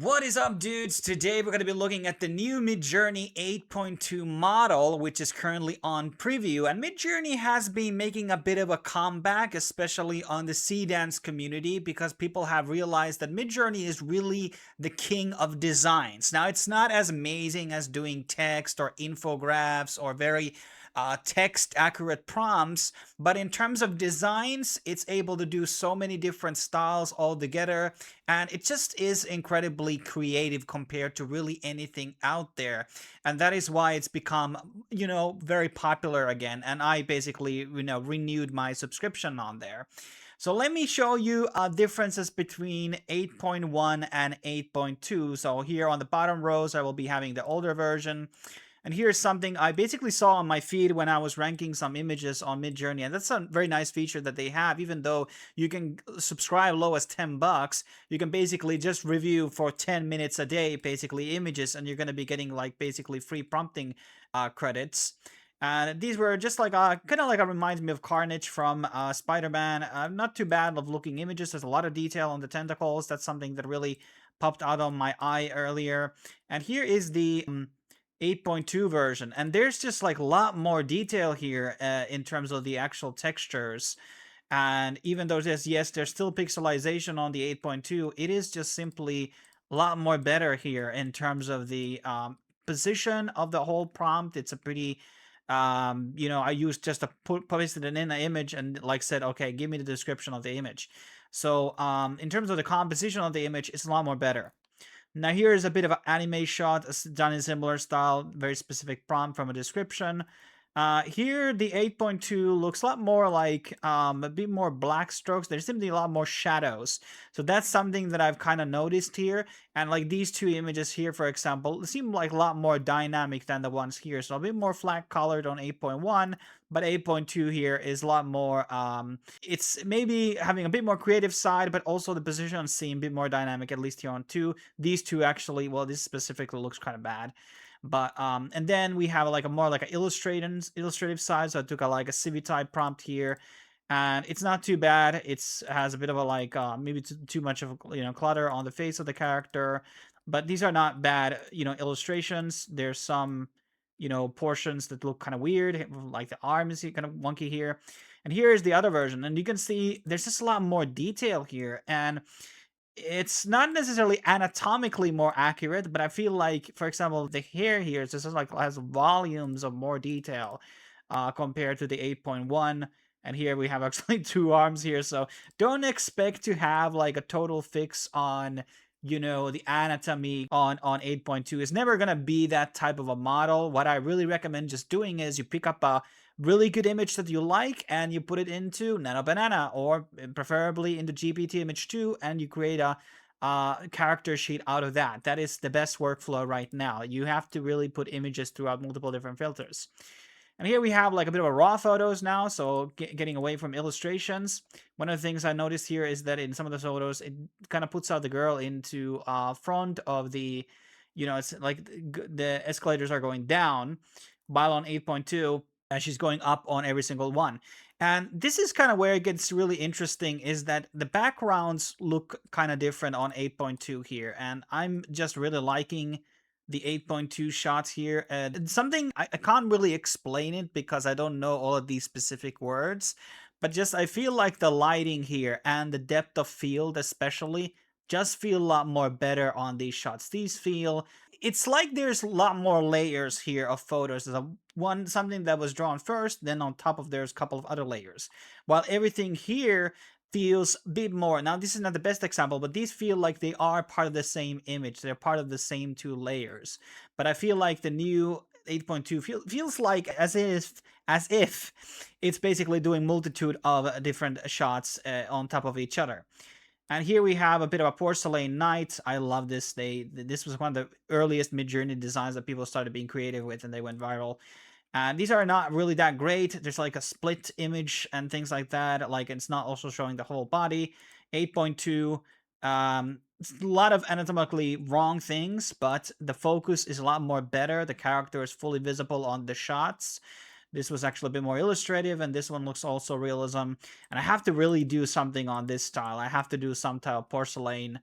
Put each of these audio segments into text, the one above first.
What is up, dudes? Today we're going to be looking at the new Midjourney 8.2 model, which is currently on preview. And Midjourney has been making a bit of a comeback, especially on the sea dance community, because people have realized that Midjourney is really the king of designs. Now, it's not as amazing as doing text or infographics or very text accurate prompts, but in terms of designs, it's able to do so many different styles all together, and it just is incredibly creative compared to really anything out there. And that is why it's become, very popular again. And I basically, renewed my subscription on there. So let me show you differences between 8.1 and 8.2. So here on the bottom rows, I will be having the older version. And here's something I basically saw on my feed when I was ranking some images on Midjourney. And that's a very nice feature that they have. Even though you can subscribe low as $10, you can basically just review for 10 minutes a day, basically images, and you're going to be getting like basically free prompting credits. And these were just like kind of like a reminds me of Carnage from Spider-Man. Not too bad of looking images. There's a lot of detail on the tentacles. That's something that really popped out on my eye earlier. And here is the 8.2 version, and there's just like a lot more detail here in terms of the actual textures. And even though there's still pixelization on the 8.2, it is just simply a lot more better here in terms of the position of the whole prompt. It's a pretty I used just to posted it in an image and like said, okay, give me the description of the image. So in terms of the composition of the image, it's a lot more better. Now here is a bit of an anime shot done in similar style, very specific prompt from a description. Here the 8.2 looks a lot more like a bit more black strokes. There's simply a lot more shadows. So that's something that I've kind of noticed here. And like these two images here, for example, seem like a lot more dynamic than the ones here. So a bit more flat colored on 8.1, but 8.2 here is a lot more it's maybe having a bit more creative side, but also the position seem a bit more dynamic, at least here on 2. These two actually, well, this specifically looks kind of bad. But and then we have like a more like an illustrative side. So I took a like a Civi type prompt here, and it's not too bad. It's has a bit of a like maybe too much of clutter on the face of the character, but these are not bad illustrations. There's some portions that look kind of weird, like the arm is kind of wonky here. And here is the other version, and you can see there's just a lot more detail here, and it's not necessarily anatomically more accurate, but I feel like, for example, the hair here is just like has volumes of more detail compared to the 8.1. And here we have actually two arms here, so don't expect to have like a total fix on the anatomy on 8.2. It's never gonna be that type of a model. What I really recommend just doing is you pick up a really good image that you like and you put it into Nano Banana, or preferably into GPT Image 2, and you create a character sheet out of that. That is the best workflow right now. You have to really put images throughout multiple different filters. And here we have like a bit of a raw photos now, so getting away from illustrations. One of the things I noticed here is that in some of the photos, it kind of puts out the girl into front of the, it's like the escalators are going down, while on 8.2, she's going up on every single one. And this is kind of where it gets really interesting, is that the backgrounds look kind of different on 8.2 here. And I'm just really liking the 8.2 shots here. Something I can't really explain it because I don't know all of these specific words, but just I feel like the lighting here and the depth of field especially just feel a lot more better on these shots. These feel, it's like there's a lot more layers here of photos. There's something that was drawn first, then on top of there's a couple of other layers. While everything here feels a bit more. Now, this is not the best example, but these feel like they are part of the same image. They're part of the same two layers. But I feel like the new 8.2 feels like as if it's basically doing multitude of different shots on top of each other. And here we have a bit of a porcelain knight. I love this. This was one of the earliest Midjourney designs that people started being creative with, and they went viral. And these are not really that great. There's like a split image and things like that. Like it's not also showing the whole body. 8.2, a lot of anatomically wrong things, but the focus is a lot more better. The character is fully visible on the shots. This was actually a bit more illustrative, and this one looks also realism. And I have to really do something on this style. I have to do some type of porcelain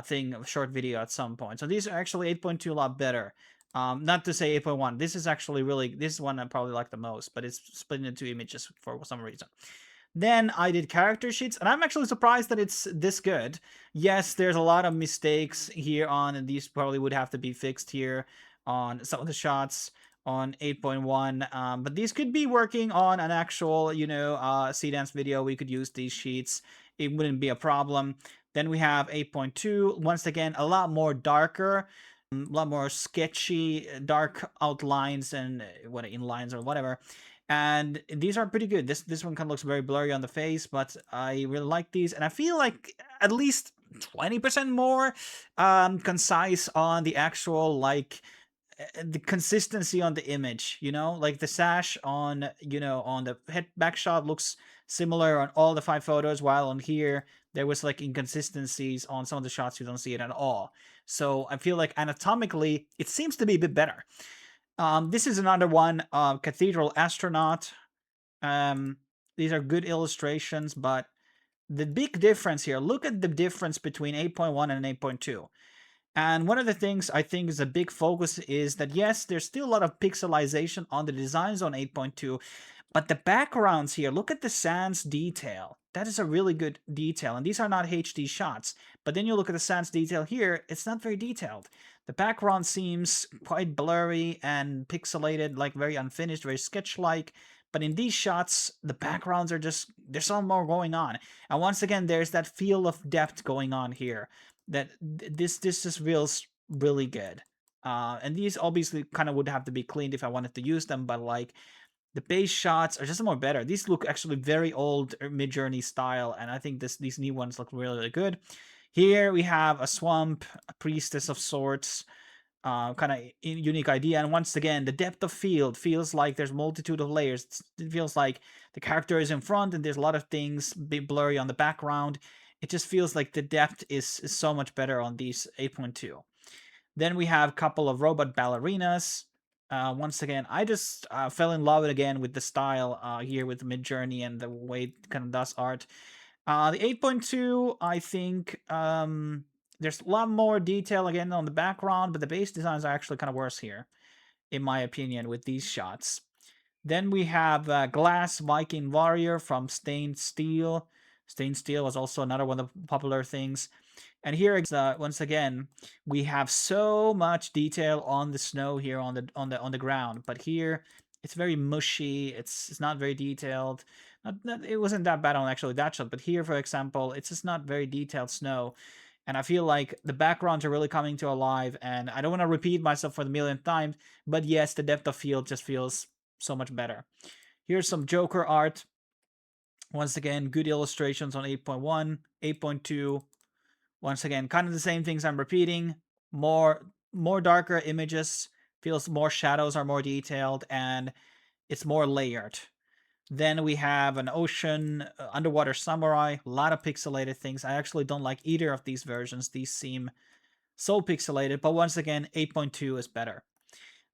thing, a short video at some point. So these are actually 8.2 a lot better. Not to say 8.1. This is actually really, this one I probably like the most, but it's split into two images for some reason. Then I did character sheets, and I'm actually surprised that it's this good. Yes, there's a lot of mistakes here on, and these probably would have to be fixed here on some of the shots on 8.1. But these could be working on an actual, C-Dance video. We could use these sheets. It wouldn't be a problem. Then we have 8.2. Once again, a lot more darker, a lot more sketchy, dark outlines and what inlines or whatever. And these are pretty good. This one kind of looks very blurry on the face, but I really like these, and I feel like at least 20% more concise on the actual the consistency on the image, like the sash on on the head back shot looks similar on all the 5 photos, while on here there was like inconsistencies on some of the shots. You don't see it at all. So I feel like anatomically it seems to be a bit better. This is another one, Cathedral Astronaut. These are good illustrations, but the big difference here, look at the difference between 8.1 and 8.2. And one of the things I think is a big focus is that, yes, there's still a lot of pixelization on the designs on 8.2, but the backgrounds here, look at the sans detail. That is a really good detail, and these are not HD shots. But then you look at the sans detail here, it's not very detailed. The background seems quite blurry and pixelated, like very unfinished, very sketch-like. But in these shots, the backgrounds are just, there's some more going on. And once again, there's that feel of depth going on here. That this just feels really good. And these obviously kind of would have to be cleaned if I wanted to use them, but like the base shots are just more better. These look actually very old Midjourney style, and I think these new ones look really, really good. Here we have a swamp, a priestess of sorts, kind of unique idea. And once again, the depth of field feels like there's multitude of layers. It feels like the character is in front and there's a lot of things blurry on the background. It just feels like the depth is so much better on these 8.2. Then we have a couple of robot ballerinas. Once again, I just fell in love again with the style here with Midjourney and the way it kind of does art. The 8.2, I think there's a lot more detail again on the background, but the base designs are actually kind of worse here, in my opinion, with these shots. Then we have Glass Viking Warrior from Stained Steel. Stained Steel was also another one of the popular things. And here, once again, we have so much detail on the snow here on the ground, but here it's very mushy. It's not very detailed. It wasn't that bad on actually that shot, but here, for example, it's just not very detailed snow. And I feel like the backgrounds are really coming to alive, and I don't want to repeat myself for the millionth time, but yes, the depth of field just feels so much better. Here's some Joker art. Once again, good illustrations on 8.1, 8.2. Once again, kind of the same things I'm repeating. More darker images, feels more shadows are more detailed, and it's more layered. Then we have an ocean, underwater samurai, a lot of pixelated things. I actually don't like either of these versions. These seem so pixelated, but once again, 8.2 is better.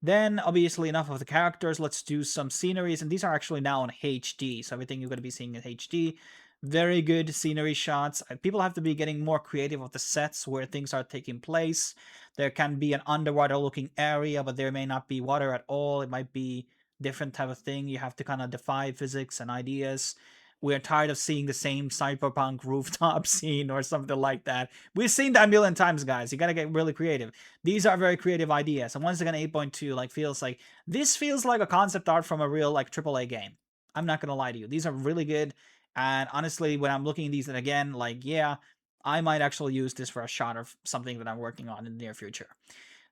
Then, obviously, enough of the characters. Let's do some sceneries, and these are actually now in HD, so everything you're going to be seeing in HD. Very good scenery shots. People have to be getting more creative with the sets where things are taking place. There can be an underwater-looking area, but there may not be water at all. It might be different type of thing. You have to kind of defy physics and ideas. We're tired of seeing the same cyberpunk rooftop scene or something like that. We've seen that a million times, guys. You gotta get really creative. These are very creative ideas. And once again, 8.2 feels like this feels like a concept art from a real AAA game. I'm not gonna lie to you. These are really good. And honestly, when I'm looking at these again, yeah, I might actually use this for a shot of something that I'm working on in the near future.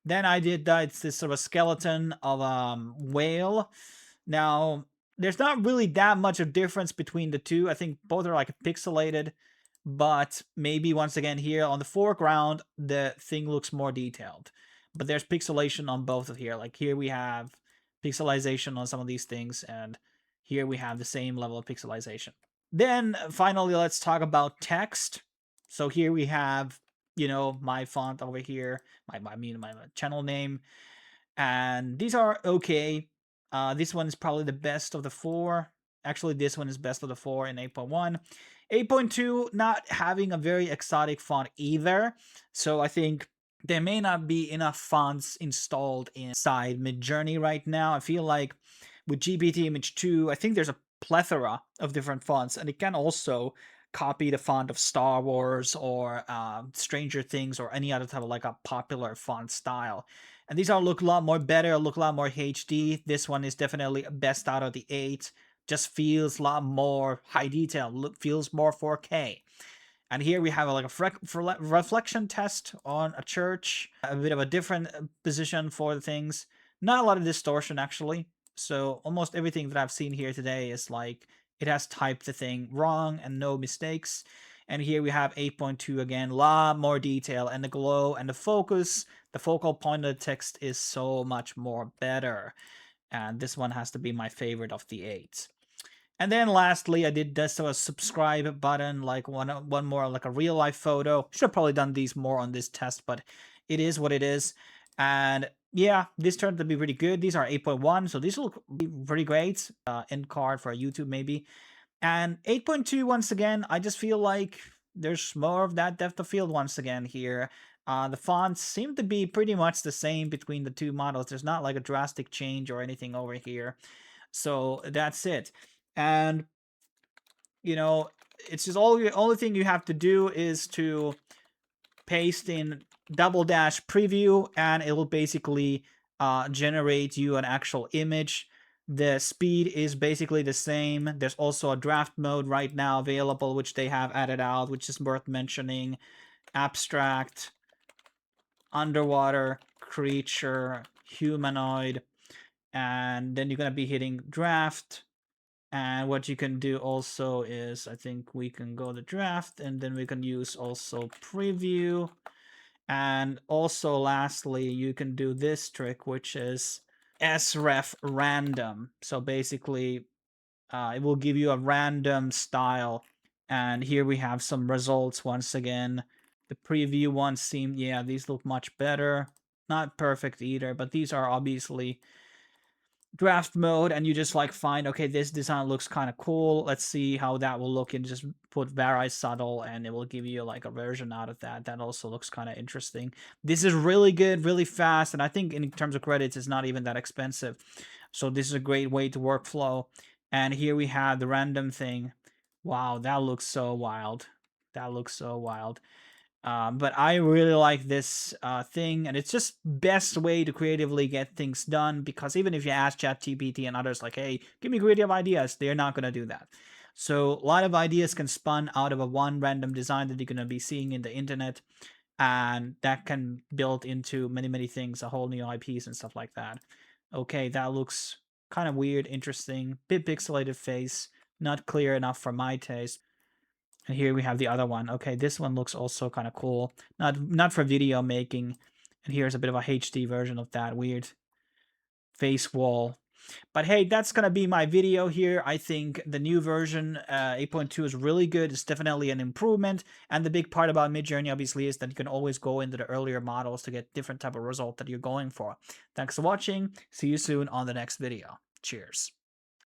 Then I did it's this sort of skeleton of a whale. Now, there's not really that much of difference between the two. I think both are like pixelated, but maybe once again here on the foreground, the thing looks more detailed. But there's pixelation on both of here. Like here we have pixelization on some of these things, and here we have the same level of pixelization. Then finally, let's talk about text. So here we have, my font over here, my channel name, and these are okay. This one is probably the best of the four. Actually, this one is best of the four in 8.1. 8.2 not having a very exotic font either, so I think there may not be enough fonts installed inside Midjourney right now. I feel like with GPT Image 2, I think there's a plethora of different fonts, and it can also copy the font of Star Wars or Stranger Things or any other type of like a popular font style. And these all look a lot more better, look a lot more HD. This one is definitely best out of the 8. Just feels a lot more high detail, feels more 4K. And here we have like a reflection test on a church, a bit of a different position for the things. Not a lot of distortion actually. So almost everything that I've seen here today is like it has typed the thing wrong and no mistakes. And here we have 8.2 again, a lot more detail, and the glow and the focus, the focal point of the text is so much more better. And this one has to be my favorite of the 8. And then lastly, I did this a subscribe button, like one more like a real life photo. Should have probably done these more on this test, but it is what it is. And yeah, this turned out to be pretty good. These are 8.1, so these look pretty great. End card for YouTube maybe. And 8.2, once again, I just feel like there's more of that depth of field once again here. The fonts seem to be pretty much the same between the two models. There's not like a drastic change or anything over here. So that's it. And you know, it's just only thing you have to do is to paste in double dash preview, and it will basically generate you an actual image. The speed is basically the same. There's also a draft mode right now available, which they have added out, which is worth mentioning. Abstract, underwater, creature, humanoid, and then you're going to be hitting draft. And what you can do also is, I think we can go to draft, and then we can use also preview. And also lastly, you can do this trick, which is sref random. So basically, it will give you a random style. And here we have some results once again. The preview ones seem, yeah, these look much better. Not perfect either, but these are obviously draft mode, and you just like find, okay, this design looks kind of cool, let's see how that will look, and just put very subtle, and it will give you like a version out of that that also looks kind of interesting. This is really good, really fast, and I think in terms of credits it's not even that expensive, so this is a great way to workflow. And here we have the random thing. Wow, that looks so wild. That looks so wild. But I really like this thing, and it's just best way to creatively get things done, because even if you ask ChatGPT and others like, hey, give me creative ideas, they're not going to do that. So a lot of ideas can spawn out of a one random design that you're going to be seeing in the internet, and that can build into many things, a whole new IPs and stuff like that. Okay, that looks kind of weird, interesting, bit pixelated face, not clear enough for my taste. And here we have the other one. Okay, this one looks also kind of cool. Not for video making. And here's a bit of a HD version of that weird face wall. But hey, that's going to be my video here. I think the new version, 8.2, is really good. It's definitely an improvement. And the big part about Midjourney, obviously, is that you can always go into the earlier models to get different type of result that you're going for. Thanks for watching. See you soon on the next video. Cheers.